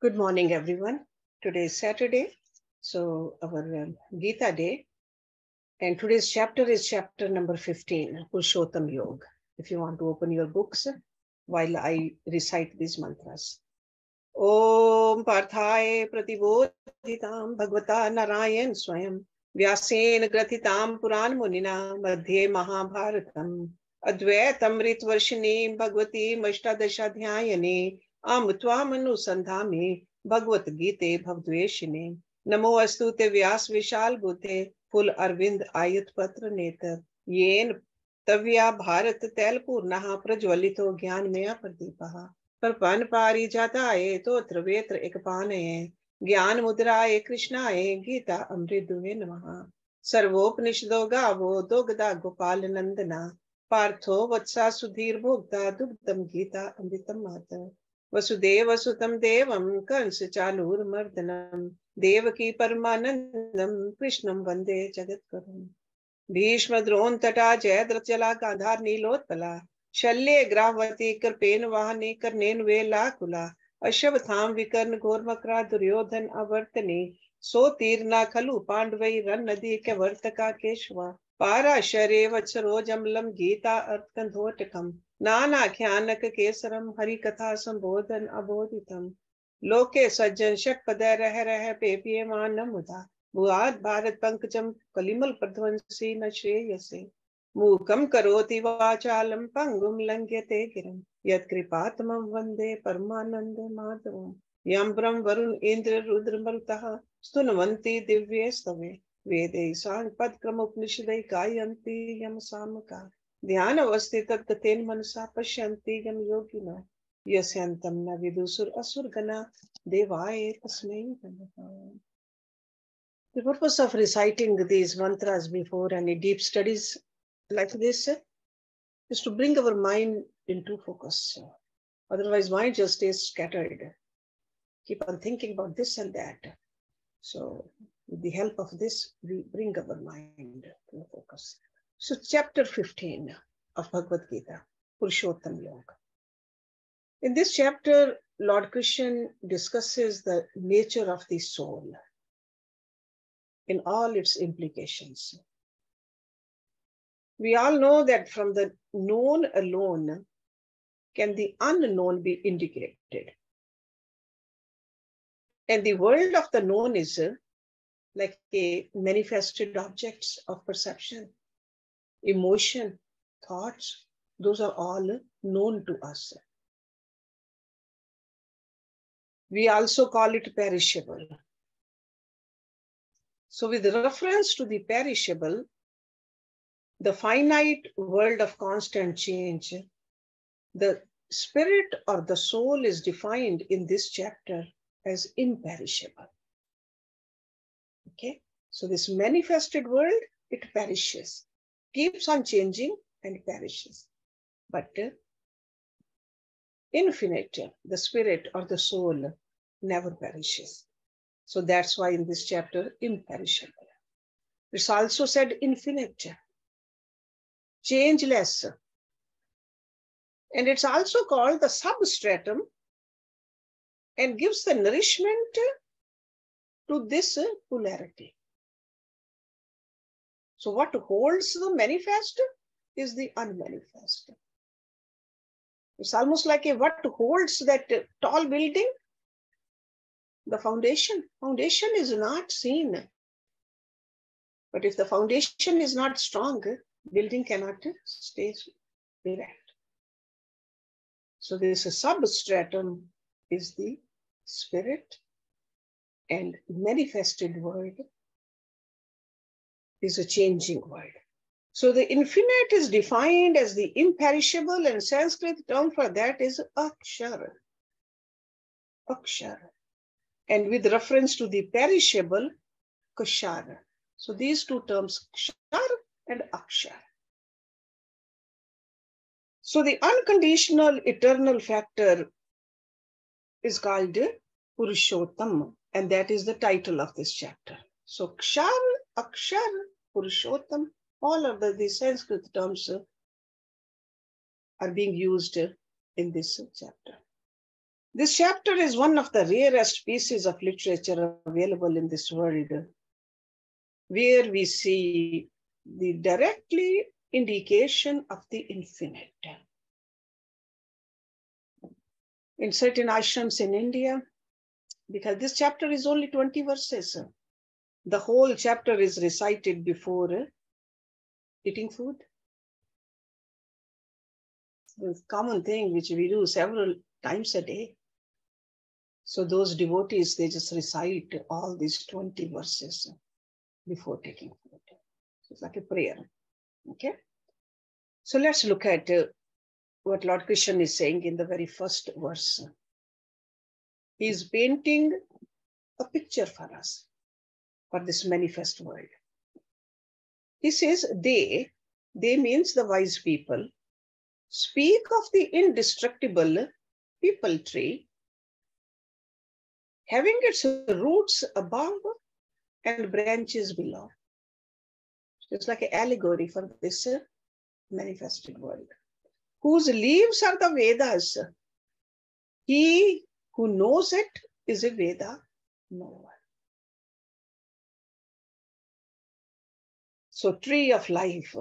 Good morning, everyone. Today is Saturday, so our Gita day. And today's chapter is chapter number 15, Purushottama Yog. If you want to open your books while I recite these mantras. Om Parthaye Pratibodhitam Bhagavata Narayan Swayam Vyasen Grathitam Puran Munina Madhye Mahabharatam Advaitam Ritvarshini Bhagavati Mashtadashadhyayane Amutvam Anusandhami Bhagavad Gita Bhavdveshine Namo Astute Vyas Vishal Bhute Full Arvind Ayat Patra Netar Yen Tavya Bharat Telpurnaha Prajwalito Gyan Maya Pradeepaha पर पन पारी जाता है तो त्रिवेत्र एक पान है ज्ञान मुद्राए कृष्णाए गीता अमृतुहे नमः सर्वोपनिषदो गावो दोगदा गोपाल नंदना पार्थो वत्सा सुधीर भोक्ता दुग्धम गीता अमृतम माता वसुदेव सुतम देवम कंस चालूर मर्दनम देवकी परमानंदम कृष्णम वंदे जगत्करुम भीष्म द्रोण तटा जयद्रथजला गांधार नीलोत्पला शल्ये ग्राहवती कृपेन वाहने कर्णेन वेलाकुला अश्वत्थाम विकर्ण घोरमकरा दुर्योधन अवर्तने सो तीर्ना खलु पांडवै रन नदी के वर्तका केशवा पाराशरे वत्सरो जमलम गीता अर्थकंधोटकम नानाख्यानक केसरम हरि कथा संबोधन अबोधितम लोके सज्जन षटपद रह रह पेपीयमान मुदा भुआद भारत पंकजम कलिमल प्रध्वंसी न श्रेयसे मूकं करोति वाचालं पंगुं लंघ्यते गिरं यत्कृपातमं वन्दे परमानंद माधवं यं ब्रह्म वरुण इंद्र रुद्र मरुतः स्तुन्वन्ति दिव्ये स्तवे वेदैः साङ्गपदक्रमोपनिषदैः गायन्ति यं सामका ध्यानवस्थित तत्तेन मनसा पश्यन्ति यं योगिनः यस्यन्तं न विदुषुर असुरगणा देवाय तस्मै नमः. The purpose of reciting these mantras before any deep studies like this is to bring our mind into focus. Otherwise, mind just stays scattered. Keep on thinking about this and that. So, with the help of this, we bring our mind to focus. So, chapter 15 of Bhagavad Gita, Purushottama Yog. In this chapter, Lord Krishna discusses the nature of the soul in all its implications. We all know that from the known alone can the unknown be indicated. And the world of the known is like a manifested objects of perception, emotion, thoughts. Those are all known to us. We also call it perishable. So with reference to the perishable, the finite world of constant change, the spirit or the soul is defined in this chapter as imperishable. Okay, so this manifested world, it perishes, keeps on changing and perishes. But infinite, the spirit or the soul never perishes. So that's why in this chapter, imperishable. It's also said infinite, changeless. And it's also called the substratum and gives the nourishment to this polarity. So what holds the manifest is the unmanifest. It's almost like what holds that tall building? The foundation. Foundation is not seen. But if the foundation is not strong, building cannot stay erect. So this substratum is the spirit, and manifested world is a changing world. So the infinite is defined as the imperishable, and Sanskrit term for that is akshara. Akshara. And with reference to the perishable, kshara. So these two terms, kshara and akshara. So the unconditional eternal factor is called Purushottam, and that is the title of this chapter. So kshara, akshara, Purushottam, all of the Sanskrit terms are being used in this chapter. This chapter is one of the rarest pieces of literature available in this world, where we see the directly indication of the infinite. In certain ashrams in India, because this chapter is only 20 verses, the whole chapter is recited before eating food. It's a common thing which we do several times a day. So those devotees, they just recite all these 20 verses before taking food. So it's like a prayer. Okay. So let's look at what Lord Krishna is saying in the very first verse. He is painting a picture for us, for this manifest world. He says, they means the wise people, speak of the indestructible people tree, having its roots above and branches below. It's like an allegory for this manifested world, whose leaves are the Vedas. He who knows it is a Veda knower. So tree of life.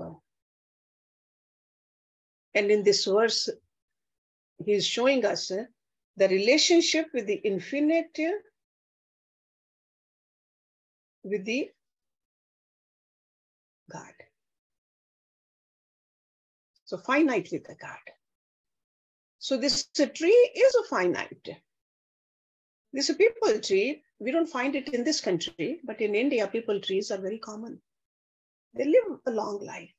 And in this verse, he is showing us the relationship with the infinite, with the God. So finite with the God. So this tree is a finite. This is a people tree. We don't find it in this country, but in India, people trees are very common. They live a long life.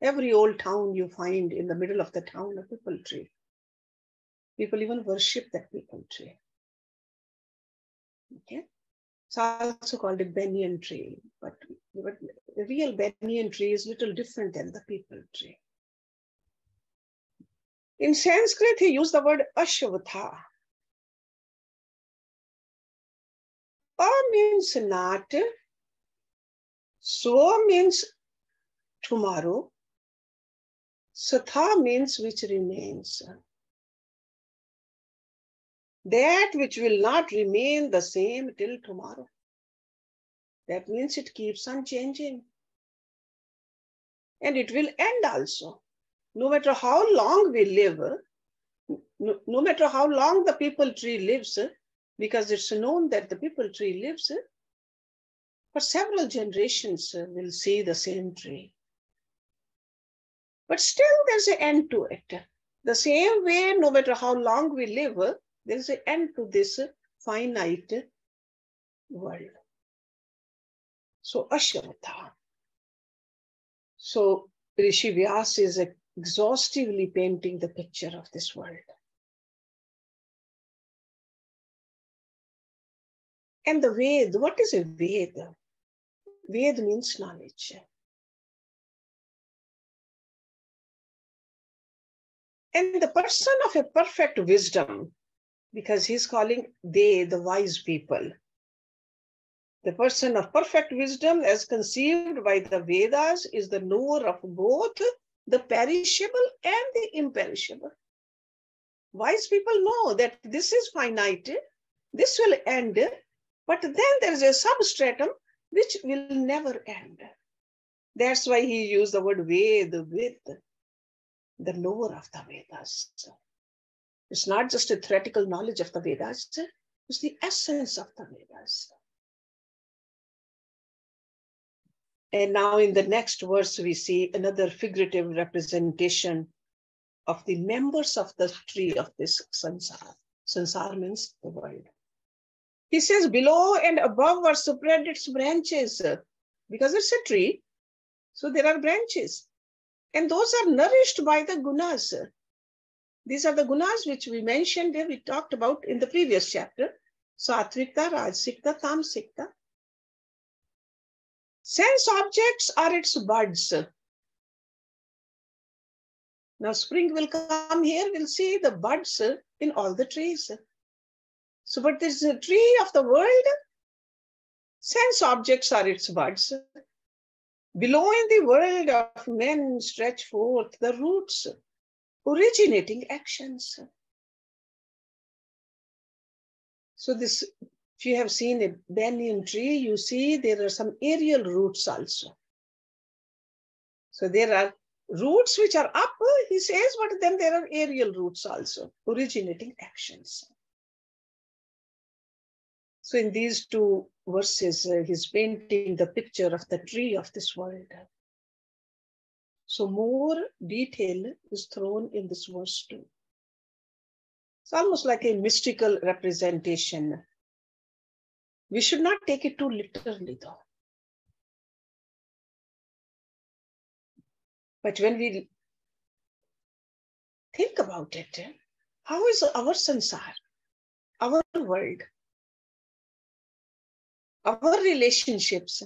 Every old town you find in the middle of the town a people tree. People even worship that people tree. Okay. It's also called a banyan tree, but the real banyan tree is a little different than the people tree. In Sanskrit, he used the word ashvatha. A means not, swa means tomorrow, satha means which remains. That which will not remain the same till tomorrow. That means it keeps on changing. And it will end also. No matter how long we live, no matter how long the people tree lives, because it's known that the people tree lives, for several generations will see the same tree. But still there's an end to it. The same way, no matter how long we live, there's an end to this finite world. So Ashvatha. So Rishi Vyas is exhaustively painting the picture of this world. And the Ved, what is a Ved? Ved means knowledge. And the person of a perfect wisdom, because he's calling they the wise people. The person of perfect wisdom as conceived by the Vedas is the knower of both the perishable and the imperishable. Wise people know that this is finite, this will end, but then there's a substratum which will never end. That's why he used the word Ved, with the knower of the Vedas. It's not just a theoretical knowledge of the Vedas, it's the essence of the Vedas. And now in the next verse, we see another figurative representation of the members of the tree of this sansar. Sansar means the world. He says below and above are spread its branches, because it's a tree. So there are branches. And those are nourished by the gunas. These are the gunas which we mentioned, we talked about in the previous chapter. Satvikta, Rajsikta, Tamsikta. Sense objects are its buds. Now spring will come here, we'll see the buds in all the trees. So, but this is a tree of the world. Sense objects are its buds. Below in the world of men stretch forth the roots, originating actions. So this, if you have seen a banyan tree, you see there are some aerial roots also. So there are roots which are up, he says, but then there are aerial roots also, originating actions. So in these two verses, he's painting the picture of the tree of this world. So more detail is thrown in this verse too. It's almost like a mystical representation. We should not take it too literally though. But when we think about it, how is our sansar, our world, our relationships,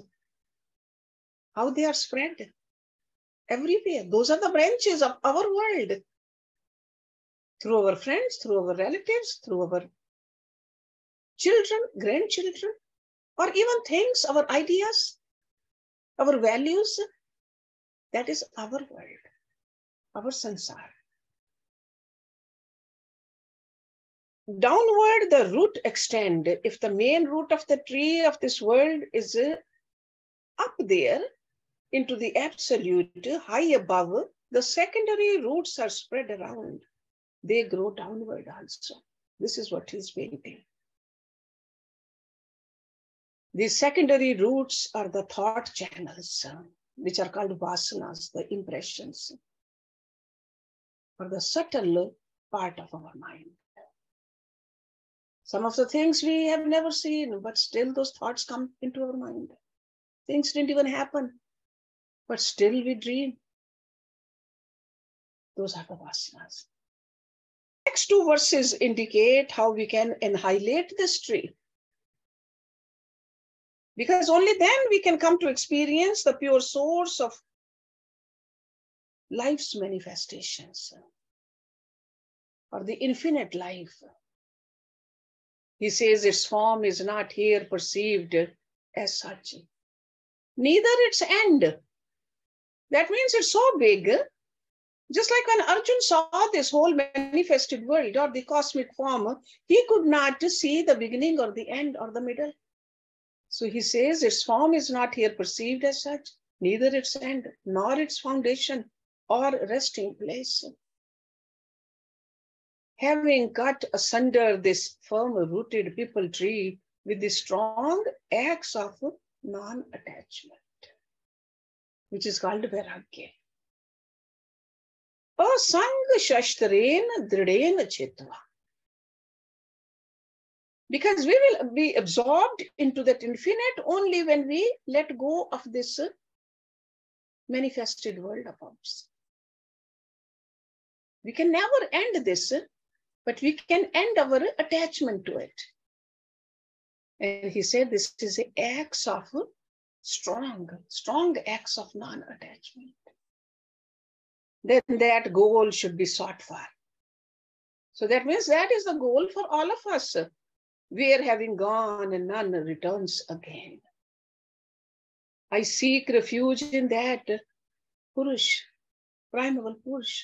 how they are spread everywhere? Those are the branches of our world. Through our friends, through our relatives, through our children, grandchildren, or even things, our ideas, our values. That is our world, our sansar. Downward the root extend. If the main root of the tree of this world is up there into the absolute, high above, the secondary roots are spread around. They grow downward also. This is what he's painting. These secondary roots are the thought channels, which are called vasanas, the impressions, or the subtle part of our mind. Some of the things we have never seen, but still those thoughts come into our mind. Things didn't even happen, but still we dream. Those are the vasanas. Next two verses indicate how we can annihilate this tree. Because only then we can come to experience the pure source of life's manifestations, or the infinite life. He says its form is not here perceived as such, neither its end. That means it's so big, just like when Arjun saw this whole manifested world or the cosmic form, he could not see the beginning or the end or the middle. So he says its form is not here perceived as such, neither its end, nor its foundation or resting place. Having cut asunder this firm-rooted people tree with the strong axe of non-attachment, which is called vairagya. Asang shashtren dridena chetva. Because we will be absorbed into that infinite only when we let go of this manifested world of ours. We can never end this, but we can end our attachment to it. And he said this is an axe of strong axe of non-attachment. Then that goal should be sought for. So that means that is the goal for all of us. Where having gone and none returns again. I seek refuge in that Purush, primal Purush,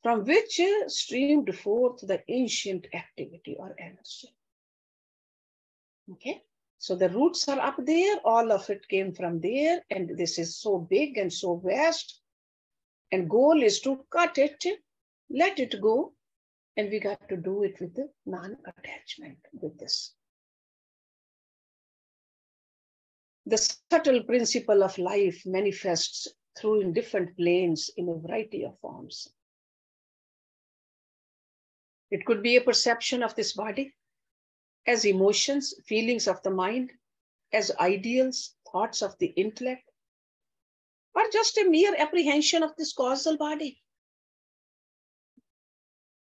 from which streamed forth the ancient activity or energy. Okay, so the roots are up there, all of it came from there, and this is so big and so vast, and goal is to cut it, let it go, and we got to do it with the non-attachment with this. The subtle principle of life manifests through in different planes in a variety of forms. It could be a perception of this body, as emotions, feelings of the mind, as ideals, thoughts of the intellect, or just a mere apprehension of this causal body.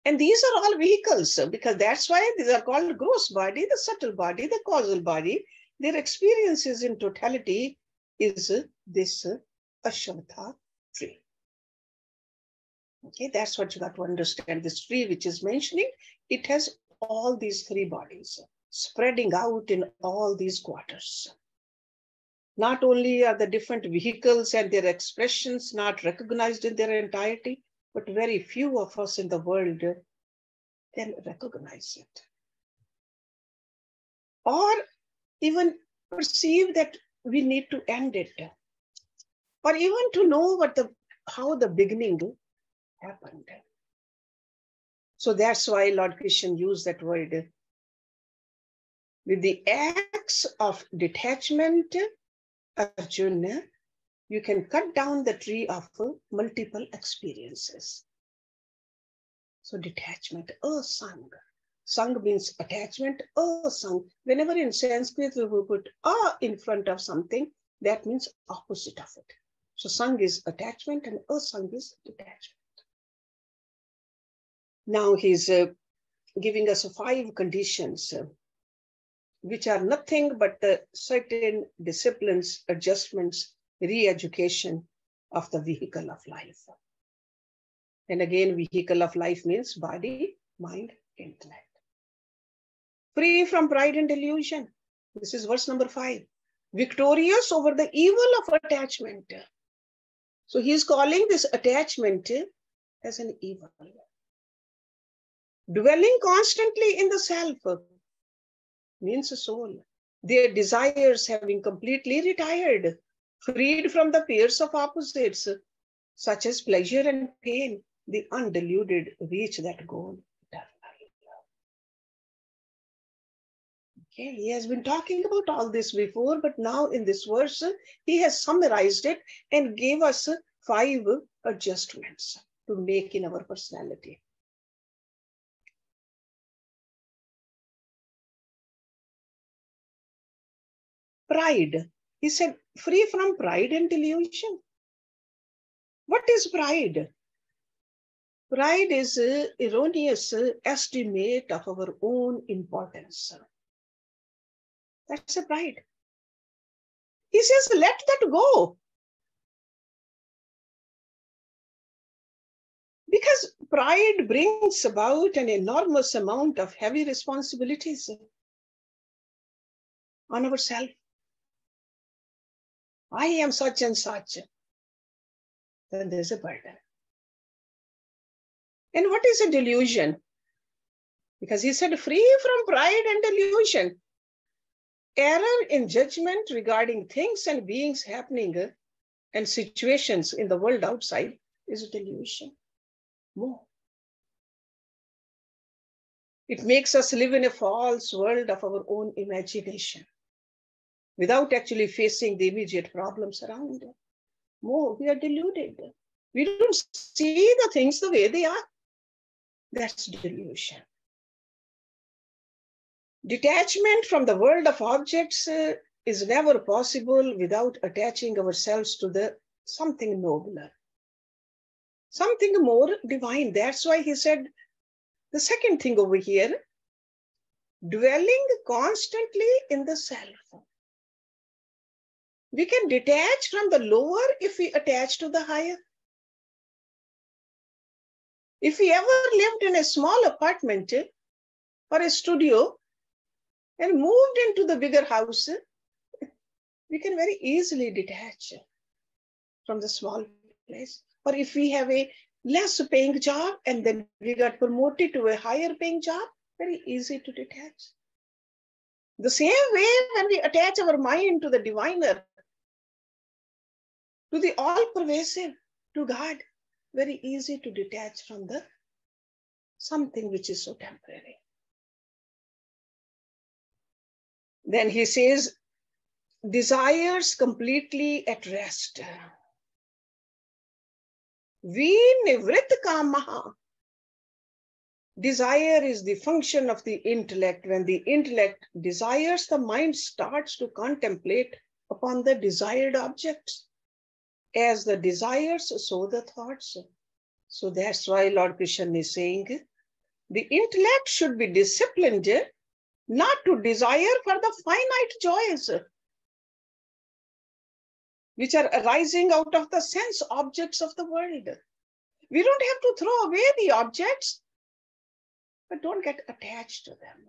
And these are all vehicles, because that's why these are called gross body, the subtle body, the causal body. Their experiences in totality is this Ashwatha tree. Okay, that's what you got to understand. This tree which is mentioning, it has all these three bodies spreading out in all these quarters. Not only are the different vehicles and their expressions not recognized in their entirety, but very few of us in the world can recognize it. or even perceive that we need to end it, or even to know how the beginning happened. So that's why Lord Krishna used that word. With the acts of detachment, Arjuna, you can cut down the tree of multiple experiences. So detachment, asang. Sang means attachment, asang. Whenever in Sanskrit we will put a in front of something, that means opposite of it. So sang is attachment and asang is detachment. Now he's giving us 5 conditions, which are nothing but the certain disciplines, adjustments, re-education of the vehicle of life. And again, vehicle of life means body, mind, intellect. Free from pride and delusion. This is verse number 5. Victorious over the evil of attachment. So he is calling this attachment as an evil. Dwelling constantly in the self means a soul. Their desires having completely retired, freed from the pairs of opposites, such as pleasure and pain, the undeluded reach that goal eternally. Okay, he has been talking about all this before, but now in this verse, he has summarized it and gave us 5 adjustments to make in our personality. Pride. He said, free from pride and delusion. What is pride? Pride is an erroneous estimate of our own importance. That's a pride. He says, let that go. Because pride brings about an enormous amount of heavy responsibilities on ourselves. I am such and such. Then there's a burden. And what is a delusion? Because he said, free from pride and delusion. Error in judgment regarding things and beings happening and situations in the world outside is a delusion. More. It makes us live in a false world of our own imagination without actually facing the immediate problems around. More, we are deluded. We don't see the things the way they are. That's delusion. Detachment from the world of objects is never possible without attaching ourselves to the something nobler, something more divine. That's why he said the second thing over here, dwelling constantly in the self. We can detach from the lower if we attach to the higher. If we ever lived in a small apartment or a studio and moved into the bigger house, we can very easily detach from the small place. Or if we have a less paying job and then we got promoted to a higher paying job, very easy to detach. The same way when we attach our mind to the diviner, to the all-pervasive, to God, very easy to detach from the something which is so temporary. Then he says, desires completely at rest. Vinivrit kamaha. Desire is the function of the intellect. When the intellect desires, the mind starts to contemplate upon the desired objects. As the desires, so the thoughts. So that's why Lord Krishna is saying, the intellect should be disciplined not to desire for the finite joys which are arising out of the sense objects of the world. We don't have to throw away the objects, but don't get attached to them.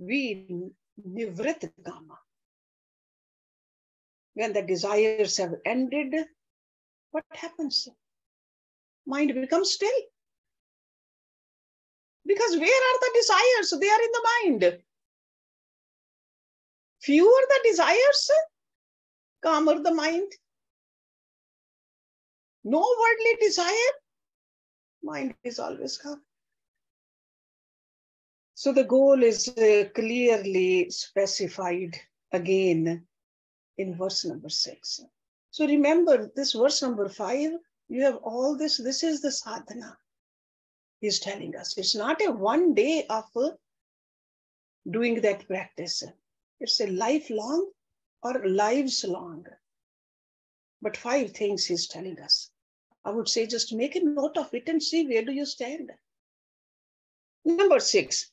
Vinivrit kama. When the desires have ended, what happens? Mind becomes still. Because where are the desires? They are in the mind. Fewer the desires, calmer the mind. No worldly desire, mind is always calm. So the goal is clearly specified again in verse number 6. So remember this verse number 5, you have all this. This is the sadhana he's telling us. It's not a one day of doing that practice. It's a lifelong or lives long. But 5 things he's telling us. I would say just make a note of it and see where do you stand. Number 6.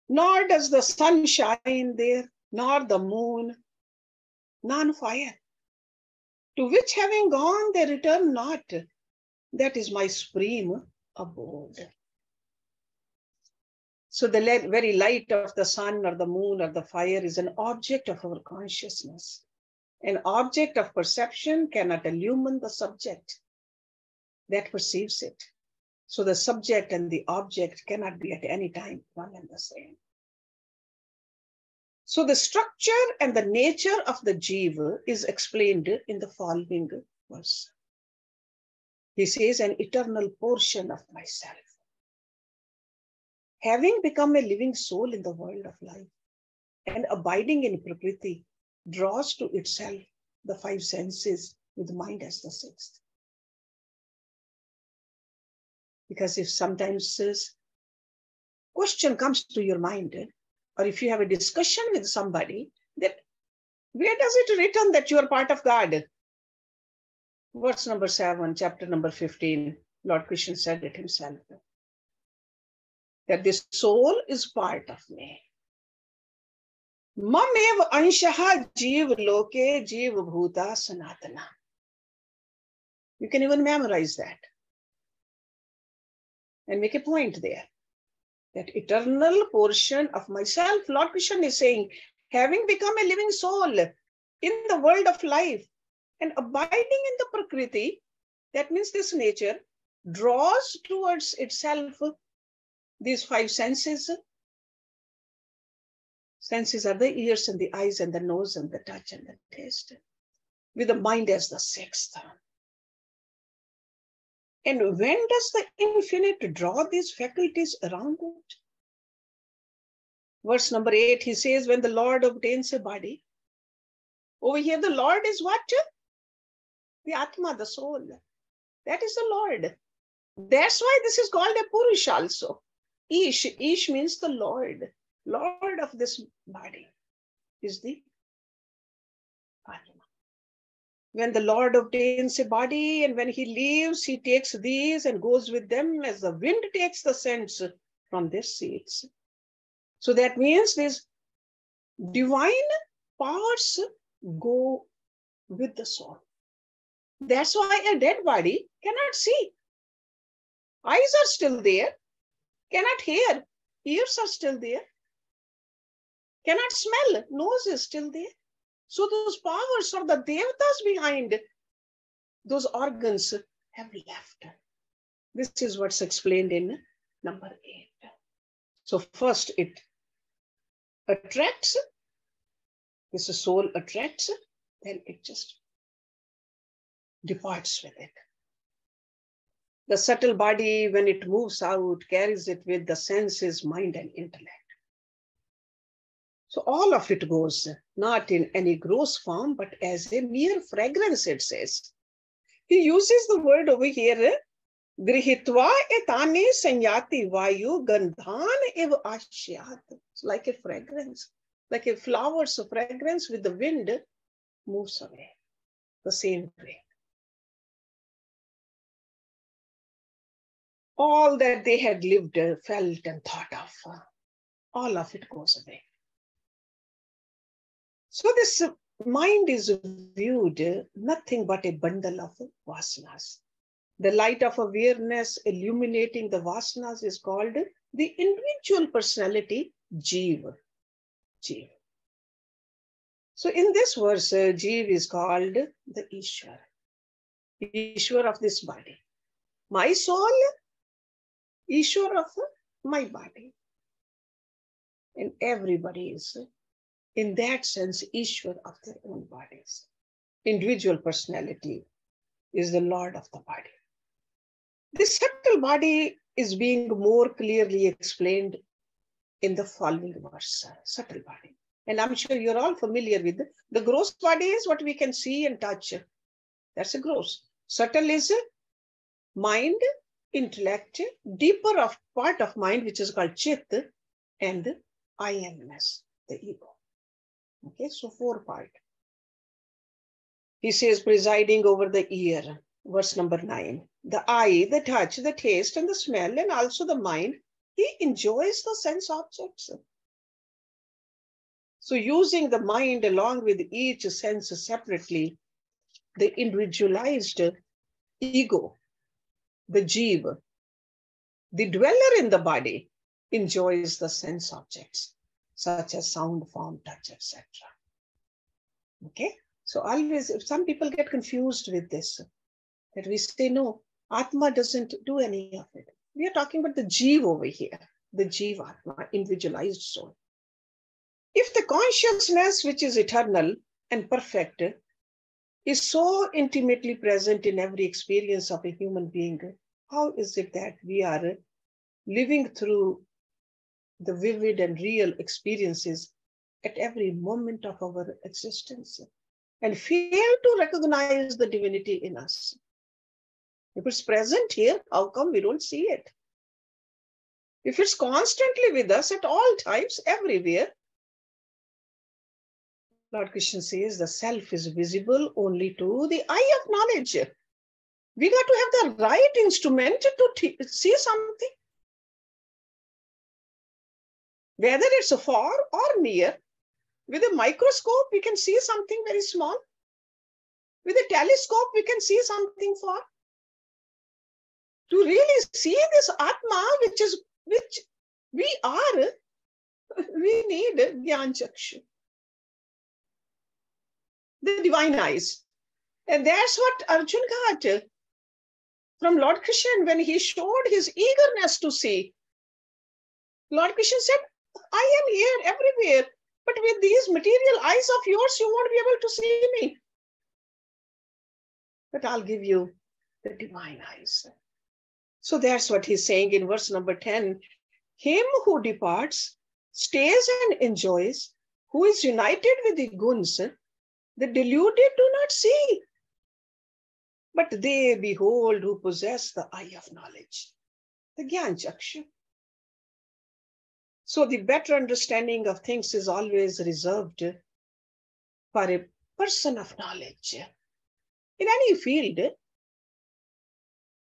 Nor does the sun shine there, nor the moon, none fire. To which having gone, they return not. That is my supreme abode. So the very light of the sun or the moon or the fire is an object of our consciousness. An object of perception cannot illumine the subject that perceives it. So the subject and the object cannot be at any time one and the same. So the structure and the nature of the jiva is explained in the following verse. He says, an eternal portion of myself, having become a living soul in the world of life and abiding in Prakriti, draws to itself the 5 senses with mind as the 6th. Because if sometimes this question comes to your mind, or if you have a discussion with somebody, that where does it written that you are part of God? Verse number 7, chapter number 15, Lord Krishna said it himself, that this soul is part of me. Mamev anshaha jiv loke jiv bhuta sanatana. You can even memorize that and make a point there. That eternal portion of myself, Lord Krishna is saying, having become a living soul in the world of life and abiding in the Prakriti, that means this nature, draws towards itself these 5 senses. Senses are the ears and the eyes and the nose and the touch and the taste, with the mind as the 6th. And when does the infinite draw these faculties around it? Verse number 8, he says, when the Lord obtains a body, over here the Lord is what? The Atma, the soul. That is the Lord. That's why this is called a Purush also. Ish. Ish means the Lord. Lord of this body is the Atma. When the Lord obtains a body and when he leaves, he takes these and goes with them as the wind takes the scents from their seeds. So that means these divine powers go with the soul. That's why a dead body cannot see. Eyes are still there, cannot hear. Ears are still there, cannot smell. Nose is still there. So those powers of the devatas behind those organs have left. This is what's explained in number 8. So first it attracts, this soul attracts, then it just departs with it. The subtle body, when it moves out, carries it with the senses, mind, and intellect. So all of it goes, not in any gross form, but as a mere fragrance, it says. He uses the word over here, grihitva etane sanyati vayu gandhan ev ashyat. It's like a fragrance, like a flower's fragrance with the wind moves away, the same way. All that they had lived, felt, and thought of, all of it goes away. So this mind is viewed nothing but a bundle of vasanas. The light of awareness illuminating the vasanas is called the individual personality, Jiva. Jiva. So in this verse, Jiva is called the Ishwar. Ishwar of this body. My soul Ishwar of my body. And everybody is, in that sense, Ishwar of their own bodies. Individual personality is the Lord of the body. This subtle body is being more clearly explained in the following verse, subtle body. And I'm sure you're all familiar with the gross body is what we can see and touch. That's a gross. Subtle is mind, intellect, deeper of part of mind, which is called chit, and I amness, the ego. Okay, so 4 parts. He says, presiding over the ear, verse number 9. The eye, the touch, the taste, and the smell, and also the mind, he enjoys the sense objects. So using the mind along with each sense separately, the individualized ego, the jiva, the dweller in the body, enjoys the sense objects, such as sound, form, touch, etc. Okay? So always, if some people get confused with this, that we say, no, Atma doesn't do any of it. We are talking about the Jiva over here, the Jiva Atma, individualized soul. If the consciousness, which is eternal and perfect, is so intimately present in every experience of a human being, how is it that we are living through the vivid and real experiences at every moment of our existence and fail to recognize the divinity in us? If it's present here, how come we don't see it? If it's constantly with us at all times, everywhere, Lord Krishna says the self is visible only to the eye of knowledge. We got to have the right instrument to see something. Whether it's far or near, with a microscope, we can see something very small. With a telescope, we can see something far. To really see this Atma, which we are, we need Gyan Chakshu, the divine eyes. And that's what Arjun got from Lord Krishna when he showed his eagerness to see. Lord Krishna said, I am here everywhere, but with these material eyes of yours, you won't be able to see me. But I'll give you the divine eyes. So that's what he's saying in verse number 10. Him who departs, stays and enjoys, who is united with the guns, the deluded do not see, but they behold who possess the eye of knowledge, the Gyan Chakshu. So the better understanding of things is always reserved for a person of knowledge. In any field,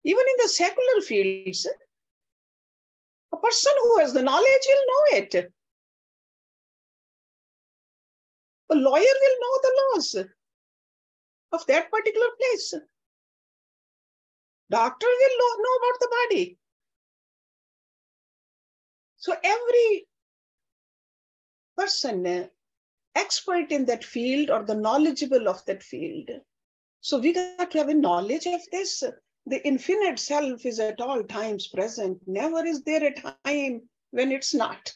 even in the secular fields, a person who has the knowledge will know it. A lawyer will know the laws of that particular place. Doctor will know about the body. So every person expert in that field or the knowledgeable of that field. So we got to have a knowledge of this. The infinite self is at all times present. Never is there a time when it's not.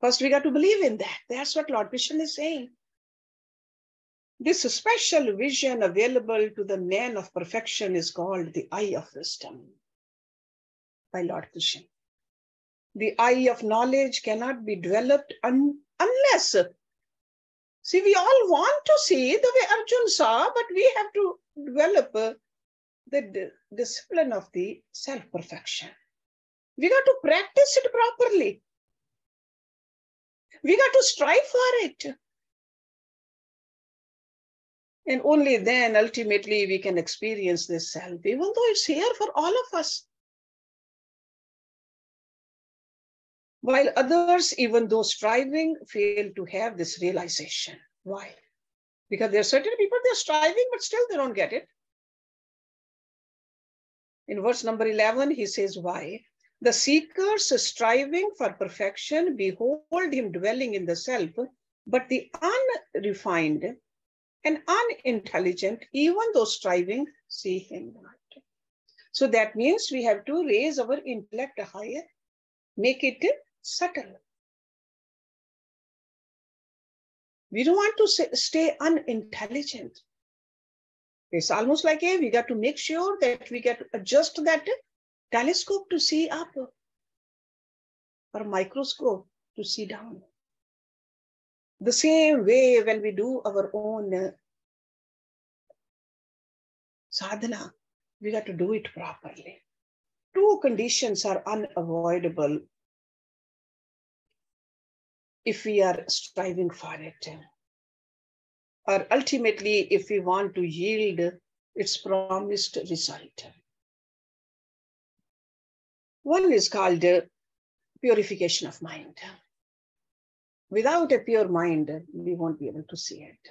First, we got to believe in that. That's what Lord Krishna is saying. This special vision available to the man of perfection is called the eye of wisdom by Lord Krishna. The eye of knowledge cannot be developed unless, see, we all want to see the way Arjun saw, but we have to develop the discipline of the self-perfection. We got to practice it properly. We got to strive for it. And only then, ultimately, we can experience this self, even though it's here for all of us. While others, even though striving, fail to have this realization. Why? Because there are certain people, they're striving, but still they don't get it. In verse number 11, he says, why? The seekers striving for perfection behold him dwelling in the self, but the unrefined and unintelligent, even though striving, see him not. So that means we have to raise our intellect higher, make it subtle. We don't want to stay unintelligent. It's almost like we got to make sure that we get to adjust that telescope to see up or microscope to see down. The same way when we do our own sadhana, we got to do it properly. Two conditions are unavoidable if we are striving for it. Or ultimately, if we want to yield its promised result. One is called purification of mind. Without a pure mind, we won't be able to see it.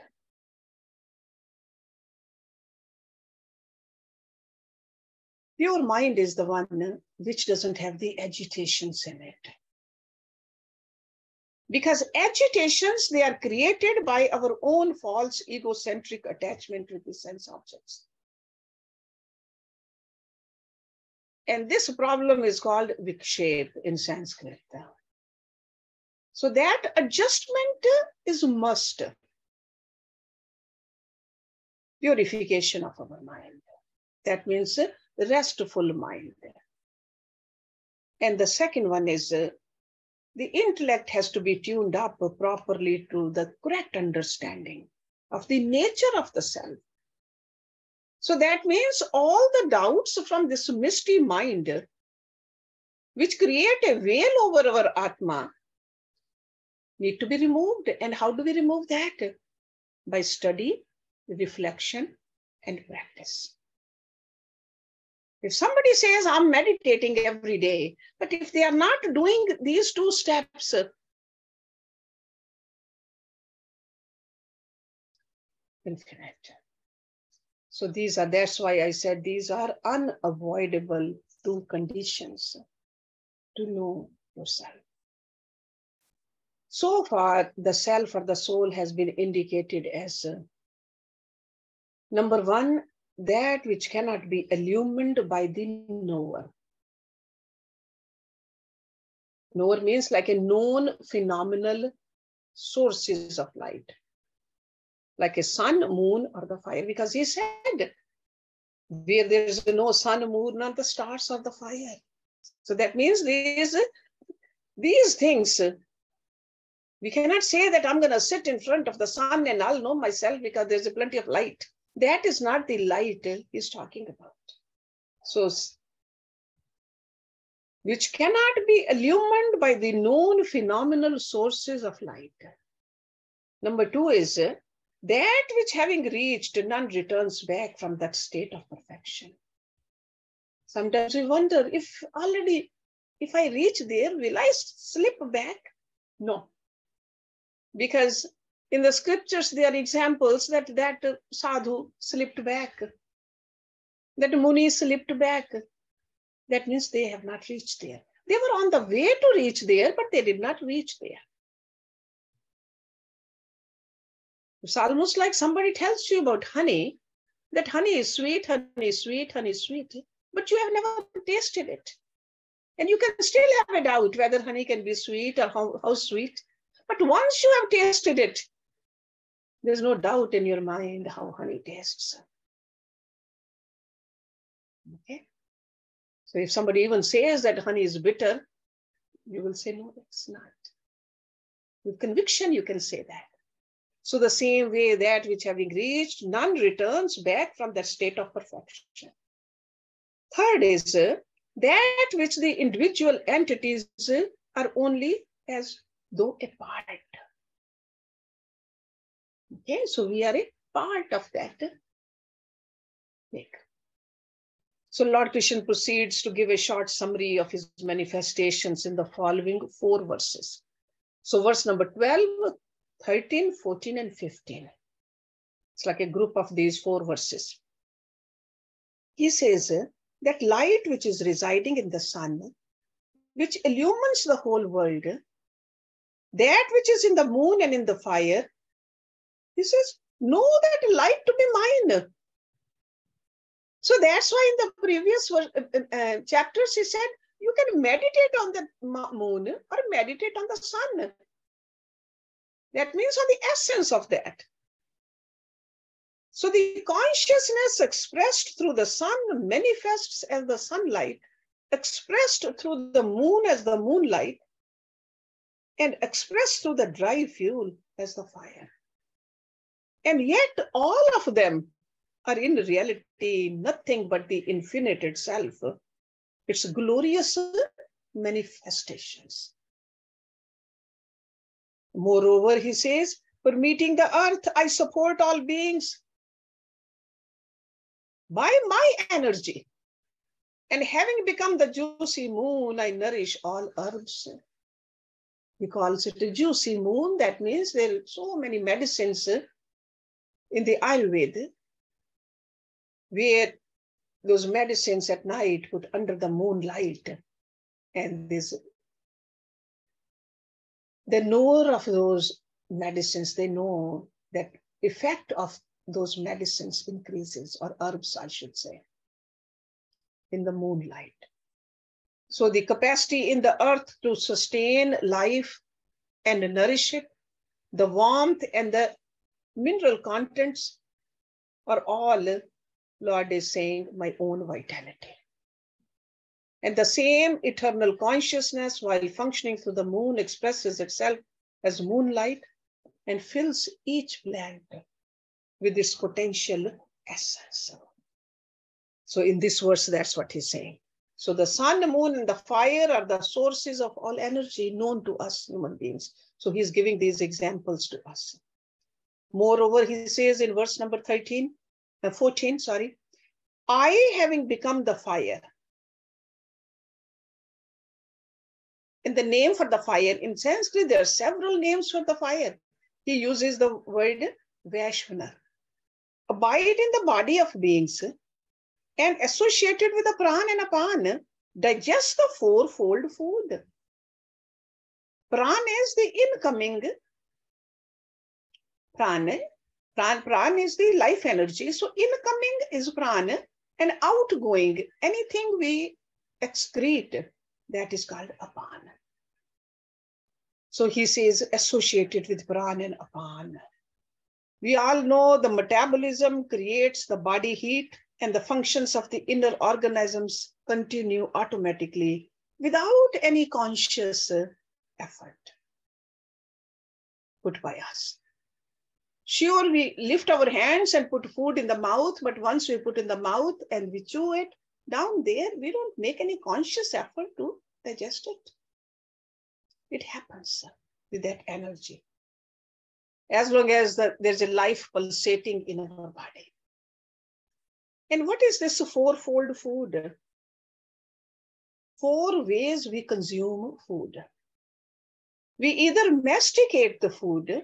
Pure mind is the one which doesn't have the agitations in it. Because agitations, they are created by our own false egocentric attachment with the sense objects. And this problem is called vikshep in Sanskrit. So that adjustment is must. Purification of our mind. That means restful mind. And the second one is the intellect has to be tuned up properly to the correct understanding of the nature of the self. So that means all the doubts from this misty mind, which create a veil over our Atma, need to be removed. And how do we remove that? By study, reflection, and practice. If somebody says, I'm meditating every day, but if they are not doing these two steps, infinite. So that's why I said these are unavoidable two conditions to know yourself. So far, the self or the soul has been indicated as number one, that which cannot be illumined by the knower. Knower means like a known phenomenal sources of light, like a sun, moon, or the fire, because he said, where there is no sun, moon, nor the stars or the fire. So that means these things, we cannot say that I'm going to sit in front of the sun and I'll know myself because there's plenty of light. That is not the light he's talking about. So, which cannot be illumined by the known phenomenal sources of light. Number two is that which having reached, none returns back from that state of perfection. Sometimes we wonder if I reach there, will I slip back? No. Because in the scriptures, there are examples that sadhu slipped back, that Muni slipped back. That means they have not reached there. They were on the way to reach there, but they did not reach there. It's almost like somebody tells you about honey, that honey is sweet, honey is sweet, honey is sweet, but you have never tasted it. And you can still have a doubt whether honey can be sweet or how sweet. But once you have tasted it, there's no doubt in your mind how honey tastes. Okay? So if somebody even says that honey is bitter, you will say, no, it's not. With conviction, you can say that. So the same way that which having reached, none returns back from that state of perfection. Third is that which the individual entities are only as though a part. Okay, so we are a part of that thing. So Lord Krishna proceeds to give a short summary of his manifestations in the following 4 verses. So verse number 12, 13, 14, and 15. It's like a group of these 4 verses. He says that light which is residing in the sun, which illumines the whole world, that which is in the moon and in the fire, he says, know that light to be mine. So that's why in the previous chapters, he said, you can meditate on the moon or meditate on the sun. That means on the essence of that. So the consciousness expressed through the sun manifests as the sunlight, expressed through the moon as the moonlight, and expressed through the dry fuel as the fire. And yet all of them are in reality nothing but the infinite itself, its glorious manifestations. Moreover, he says, permeating the earth, I support all beings by my energy. And having become the juicy moon, I nourish all herbs. He calls it a juicy moon. That means there are so many medicines in the Ayurveda, where those medicines at night put under the moonlight, and the knower of those medicines, they know that effect of those medicines increases, or herbs, I should say, in the moonlight. So the capacity in the earth to sustain life and nourish it, the warmth and the mineral contents are all, Lord is saying, my own vitality. And the same eternal consciousness, while functioning through the moon, expresses itself as moonlight and fills each plant with its potential essence. So in this verse, that's what he's saying. So the sun, the moon, and the fire are the sources of all energy known to us human beings. So he's giving these examples to us. Moreover, he says in verse number 14, I, having become the fire. And the name for the fire, in Sanskrit, there are several names for the fire. He uses the word Vaishvana. Abide in the body of beings and associated with the Pran and Apan, digest the fourfold food. Pran is the incoming. Pran is the life energy. So incoming is Pran, and outgoing, anything we excrete, that is called Apan. So he says associated with Pran and Apan. We all know the metabolism creates the body heat, and the functions of the inner organisms continue automatically without any conscious effort put by us. Sure, we lift our hands and put food in the mouth, but once we put in the mouth and we chew it, down there, we don't make any conscious effort to digest it. It happens with that energy. As long as there's a life pulsating in our body. And what is this fourfold food? 4 ways we consume food. We either masticate the food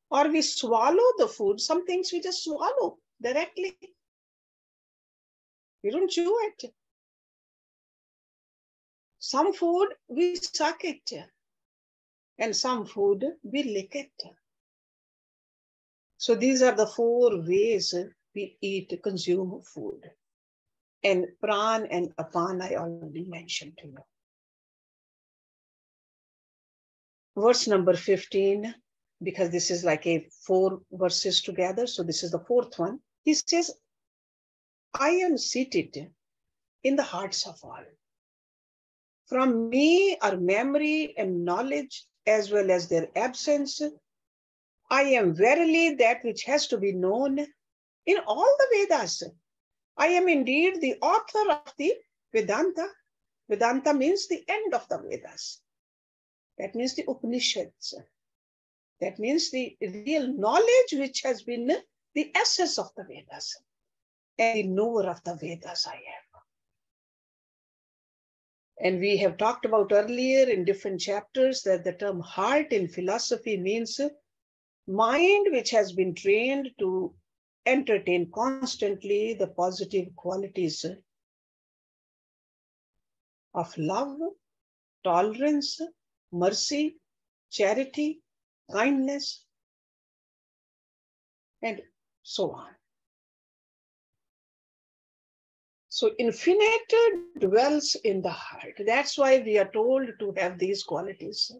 or we swallow the food. Some things we just swallow directly. We don't chew it. Some food we suck it. And some food we lick it. So these are the 4 ways we eat, consume food. And Pran and Apan I already mentioned to you. Verse number 15, because this is like 4 verses together. So this is the 4th one. He says, I am seated in the hearts of all. From me are memory and knowledge as well as their absence. I am verily that which has to be known in all the Vedas. I am indeed the author of the Vedanta. Vedanta means the end of the Vedas. That means the Upanishads. That means the real knowledge which has been the essence of the Vedas. And the knower of the Vedas I am. And we have talked about earlier in different chapters that the term heart in philosophy means mind which has been trained to entertain constantly the positive qualities of love, tolerance, mercy, charity, kindness, and so on. So infinite dwells in the heart. That's why we are told to have these qualities.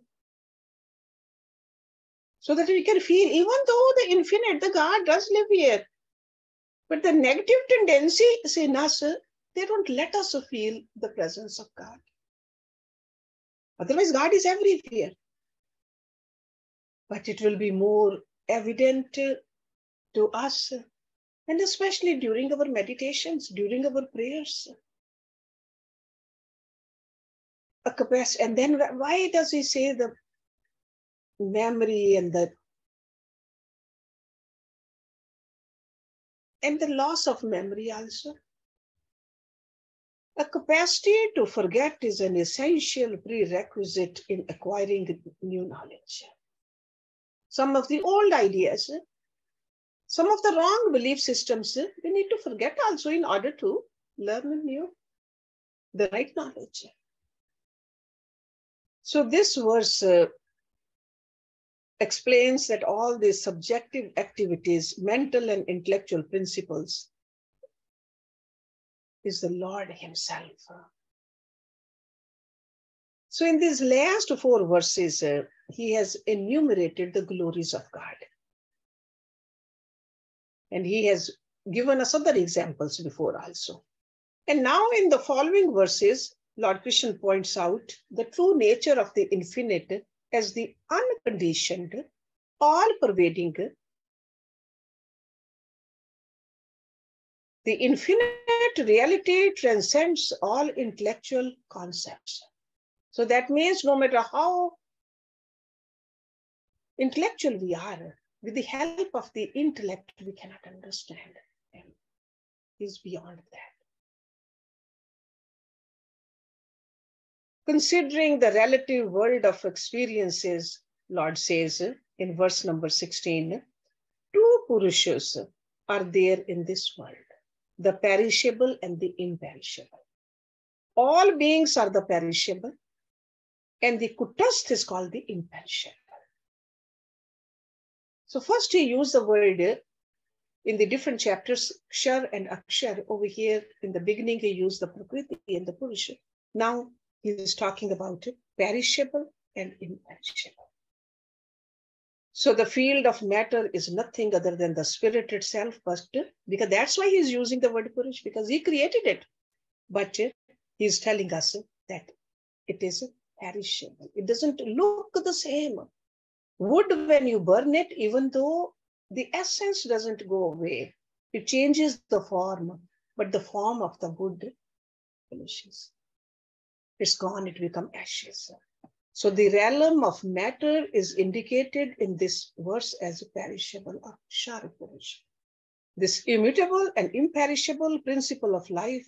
So that we can feel, even though the infinite, the God does live here, but the negative tendencies in us, they don't let us feel the presence of God. Otherwise, God is everywhere. But it will be more evident to us, and especially during our meditations, during our prayers. A capacity, and then why does he say the memory and the loss of memory also? A capacity to forget is an essential prerequisite in acquiring new knowledge. Some of the old ideas, some of the wrong belief systems, we need to forget also in order to learn new, the right knowledge. So this verse explains that all these subjective activities, mental and intellectual principles, is the Lord himself. So in these last 4 verses, he has enumerated the glories of God. And he has given us other examples before also. And now in the following verses, Lord Krishna points out the true nature of the infinite as the unconditioned, all-pervading. The infinite reality transcends all intellectual concepts. So that means no matter how intellectual we are, with the help of the intellect, we cannot understand him. He's beyond that. Considering the relative world of experiences, Lord says in verse number 16, 2 Purushas are there in this world, the perishable and the imperishable. All beings are the perishable, and the Kutastha is called the imperishable. So first he used the word in the different chapters, Kshar and Akshar. Over here in the beginning, he used the Prakriti and the Purusha. Now he is talking about perishable and imperishable. So the field of matter is nothing other than the spirit itself, but because that's why he's using the word Purush, because he created it. But he's telling us that it is perishable. It doesn't look the same. Wood, when you burn it, even though the essence doesn't go away, it changes the form, but the form of the wood finishes. It's gone, it becomes ashes. So the realm of matter is indicated in this verse as perishable or Sharapurush. This immutable and imperishable principle of life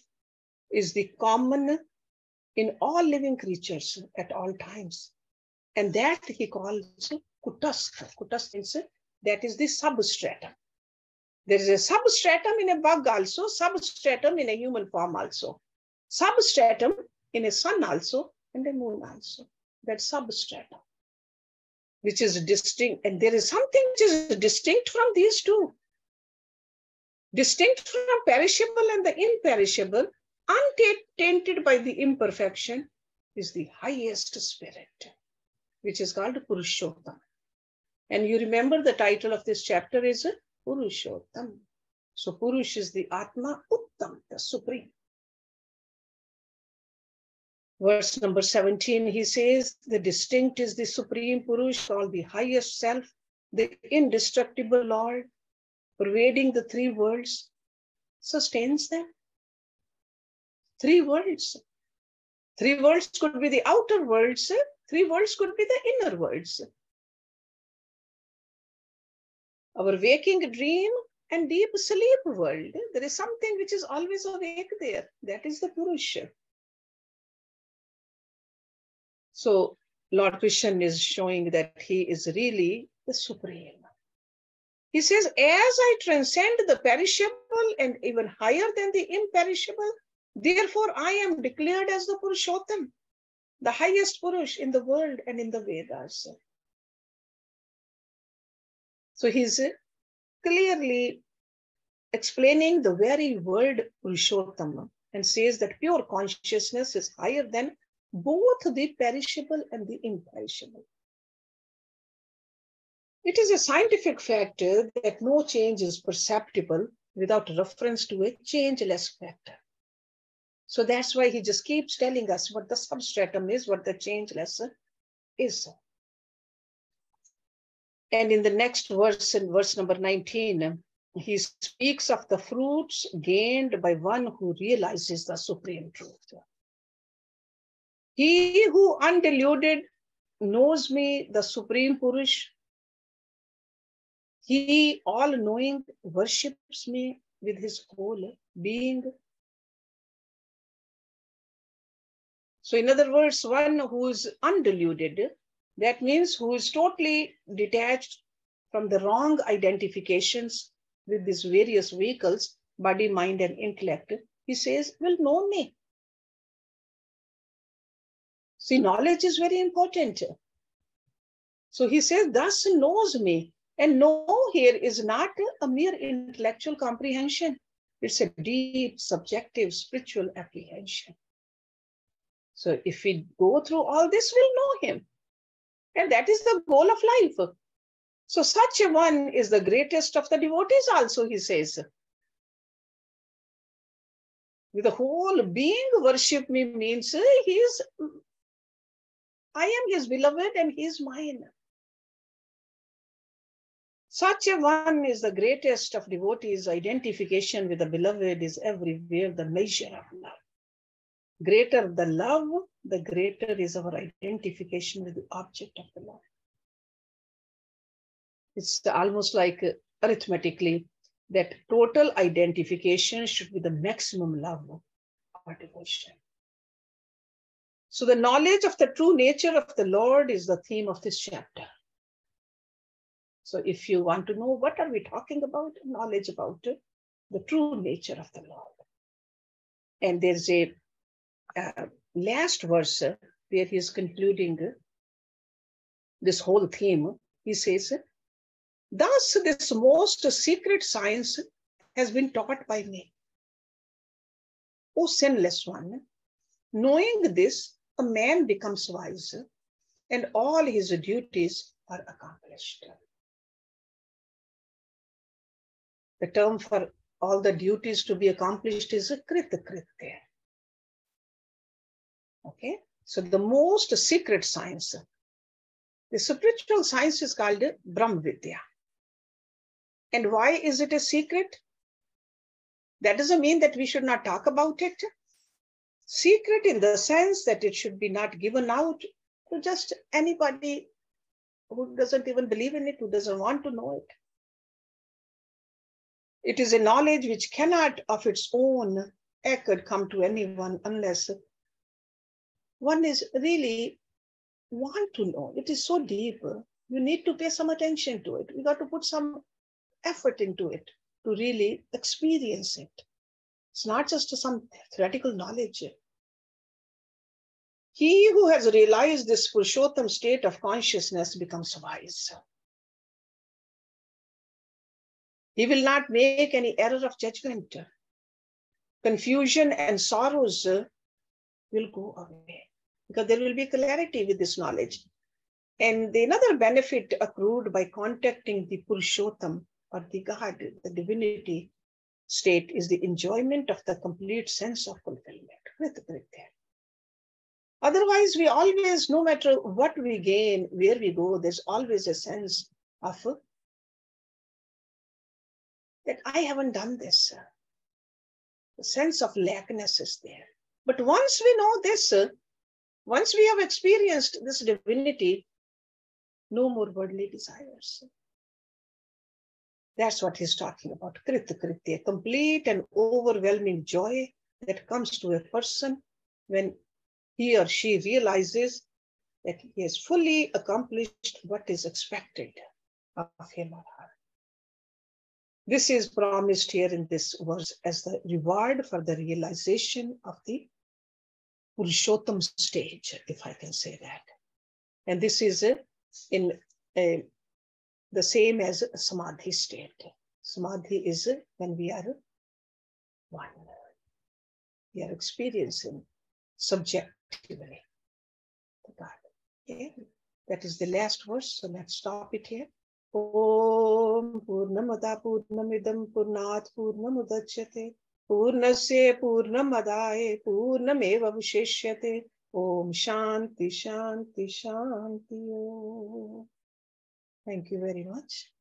is the common in all living creatures at all times. And that he calls Kutastha. Kutastha means that is the substratum. There is a substratum in a bug also, substratum in a human form also, substratum in a sun also, and a moon also. That substratum, which is distinct, and there is something which is distinct from these two. Distinct from perishable and the imperishable, untainted by the imperfection, is the highest spirit, which is called Purushottama. And you remember the title of this chapter is Purushottama. So Purush is the Atma, Uttam, the supreme. Verse number 17, he says, the distinct is the supreme Purush, called the highest self, the indestructible Lord, pervading the 3 worlds, sustains them. 3 worlds. 3 worlds could be the outer worlds, 3 worlds could be the inner worlds. Our waking dream and deep sleep world, there is something which is always awake there. That is the Purusha. So Lord Krishna is showing that he is really the supreme. He says, as I transcend the perishable and even higher than the imperishable, therefore I am declared as the Purushottam, the highest Purush in the world and in the Vedas. So he's clearly explaining the very word Purushottama and says that pure consciousness is higher than both the perishable and the imperishable. It is a scientific factor that no change is perceptible without reference to a changeless factor. So that's why he just keeps telling us what the substratum is, what the changeless is. And in the next verse, in verse number 19, he speaks of the fruits gained by one who realizes the supreme truth. He who undiluted knows me, the Supreme Purush, he all-knowing worships me with his whole being. So in other words, one who is undiluted, that means who is totally detached from the wrong identifications with these various vehicles, body, mind, and intellect, he says, will know me. See, knowledge is very important. So he says, thus knows me. And know here is not a mere intellectual comprehension. It's a deep, subjective, spiritual apprehension. So if we go through all this, we'll know him. And that is the goal of life. So such a one is the greatest of the devotees also, he says. With the whole being, worship me means I am his beloved and he is mine. Such a one is the greatest of devotees. Identification with the beloved is everywhere the measure of love. Greater the love, the greater is our identification with the object of the love. It's almost like arithmetically that total identification should be the maximum love or devotion. So the knowledge of the true nature of the Lord is the theme of this chapter. So if you want to know what are we talking about, knowledge about the true nature of the Lord. And there's a last verse where he is concluding this whole theme. He says, thus this most secret science has been taught by me. O sinless one, knowing this, a man becomes wise and all his duties are accomplished. The term for all the duties to be accomplished is Khetarpal. Okay, so the most secret science, the spiritual science is called Brahma Vidya. And why is it a secret? That doesn't mean that we should not talk about it. Secret in the sense that it should be not given out to just anybody who doesn't even believe in it, who doesn't want to know it. It is a knowledge which cannot of its own accord come to anyone unless one is really want to know. It is so deep. You need to pay some attention to it. We got to put some effort into it to really experience it. It's not just some theoretical knowledge. He who has realized this Purushottam state of consciousness becomes wise. He will not make any error of judgment. Confusion and sorrows will go away because there will be clarity with this knowledge. And another benefit accrued by contacting the Purushottam or the God, the divinity state, is the enjoyment of the complete sense of fulfillment. Otherwise, we always, no matter what we gain, where we go, there's always a sense of that I haven't done this. The sense of lackness is there. But once we know this, once we have experienced this divinity, no more worldly desires. That's what he's talking about. Khetarpal, complete and overwhelming joy that comes to a person when he or she realizes that he has fully accomplished what is expected of him or her. This is promised here in this verse as the reward for the realization of the Purushottam stage, if I can say that. And this is in the same as Samadhi state. Samadhi is when we are one. We are experiencing subjectively the God. Okay? That is the last verse, so let's stop it here. Om Purnamada Purnamidam Purnat Purnamudachyate Purnasya Purnamadaye Purnameva Vishishyate Om Shanti Shanti Shanti Om. Thank you very much.